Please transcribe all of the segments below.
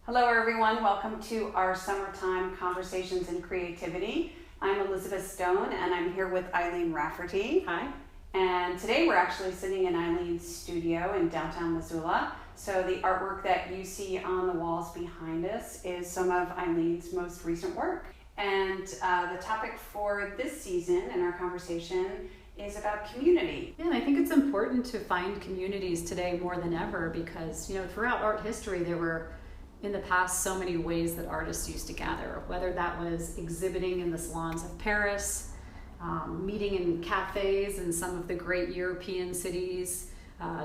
Hello everyone, welcome to our summertime conversations in creativity. I'm Elizabeth Stone and I'm here with Eileen Rafferty. Hi. And today we're actually sitting in Eileen's studio in downtown Missoula. So the artwork that you see on the walls behind us is some of Eileen's most recent work. And the topic for this season in our conversation is about community. Yeah, and I think it's important to find communities today more than ever because, throughout art history there were in the past so many ways that artists used to gather, whether that was exhibiting in the salons of Paris, meeting in cafes in some of the great European cities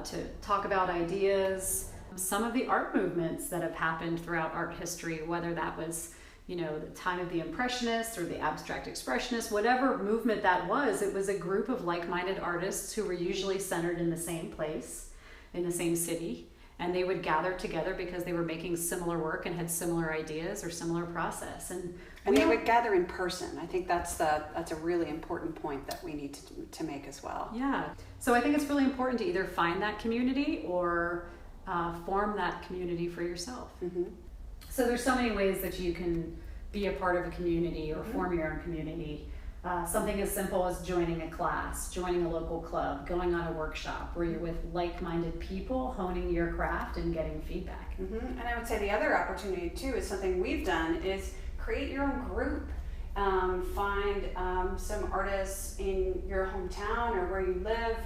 to talk about ideas. Some of the art movements that have happened throughout art history, whether that was the time of the Impressionists or the Abstract Expressionists, whatever movement that was, it was a group of like-minded artists who were usually centered in the same place, in the same city. And they would gather together because they were making similar work and had similar ideas or similar process. And they would gather in person. I think that's a really important point that we need to make as well. Yeah. So I think it's really important to either find that community or form that community for yourself. Mm-hmm. So there's so many ways that you can be a part of a community or form your own community. Something as simple as joining a class, joining a local club, going on a workshop where you're with like-minded people, honing your craft and getting feedback. Mm-hmm. And I would say the other opportunity too is something we've done is create your own group. Find some artists in your hometown or where you live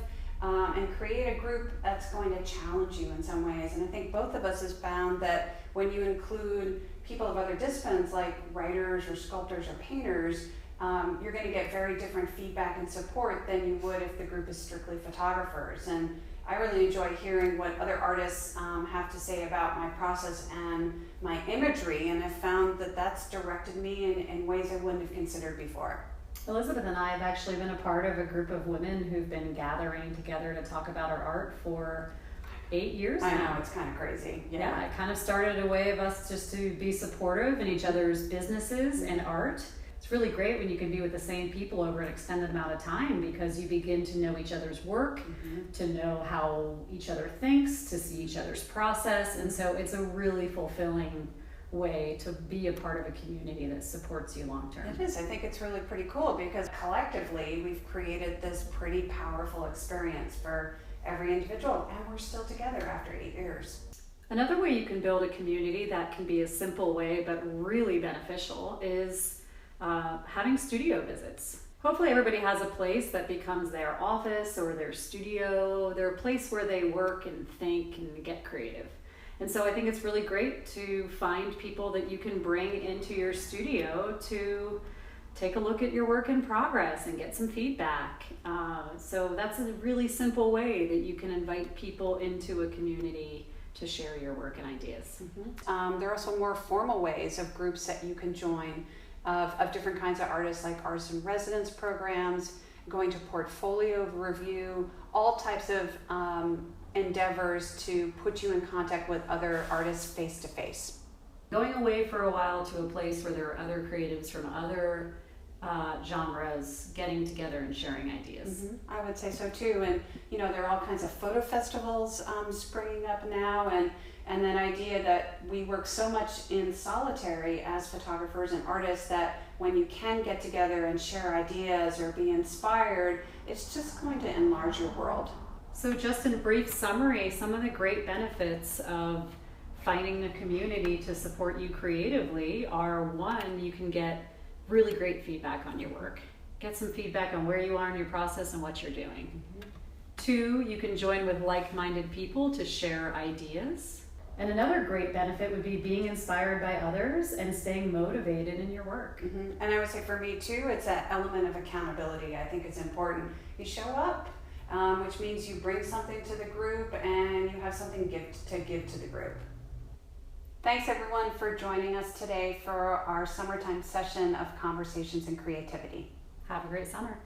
and create a group that's going to challenge you in some ways. And I think both of us has found that when you include people of other disciplines like writers or sculptors or painters, you're going to get very different feedback and support than you would if the group is strictly photographers. And I really enjoy hearing what other artists have to say about my process and my imagery, and I've found that that's directed me in ways I wouldn't have considered before. Elizabeth and I have actually been a part of a group of women who've been gathering together to talk about our art for 8 years now. I know, it's kind of crazy. Yeah, it kind of started a way of us just to be supportive in each other's businesses and art. It's really great when you can be with the same people over an extended amount of time because you begin to know each other's work, to know how each other thinks, to see each other's process. And so it's a really fulfilling way to be a part of a community that supports you long term. It is. I think it's really pretty cool because collectively we've created this pretty powerful experience for every individual, and we're still together after 8 years. Another way you can build a community that can be a simple way but really beneficial is having studio visits. Hopefully everybody has a place that becomes their office or their studio, their place where they work and think and get creative. And so I think it's really great to find people that you can bring into your studio to take a look at your work in progress and get some feedback. So that's a really simple way that you can invite people into a community to share your work and ideas. Mm-hmm. There are also more formal ways of groups that you can join of different kinds of artists, like artist in residence programs, going to portfolio review, all types of endeavors to put you in contact with other artists face to face. Going away for a while to a place where there are other creatives from other genres getting together and sharing ideas. Mm-hmm. I would say so too. And there are all kinds of photo festivals springing up now, and that idea that we work so much in solitary as photographers and artists that when you can get together and share ideas or be inspired, it's just going to enlarge your world. So just in brief summary, some of the great benefits of finding a community to support you creatively are: one, you can get really great feedback on your work. Get some feedback on where you are in your process and what you're doing. Mm-hmm. Two, you can join with like-minded people to share ideas. And another great benefit would be being inspired by others and staying motivated in your work. Mm-hmm. And I would say for me too, it's that element of accountability. I think it's important. You show up, which means you bring something to the group and you have something to give to the group. Thanks everyone for joining us today for our summertime session of Conversations in Creativity. Have a great summer.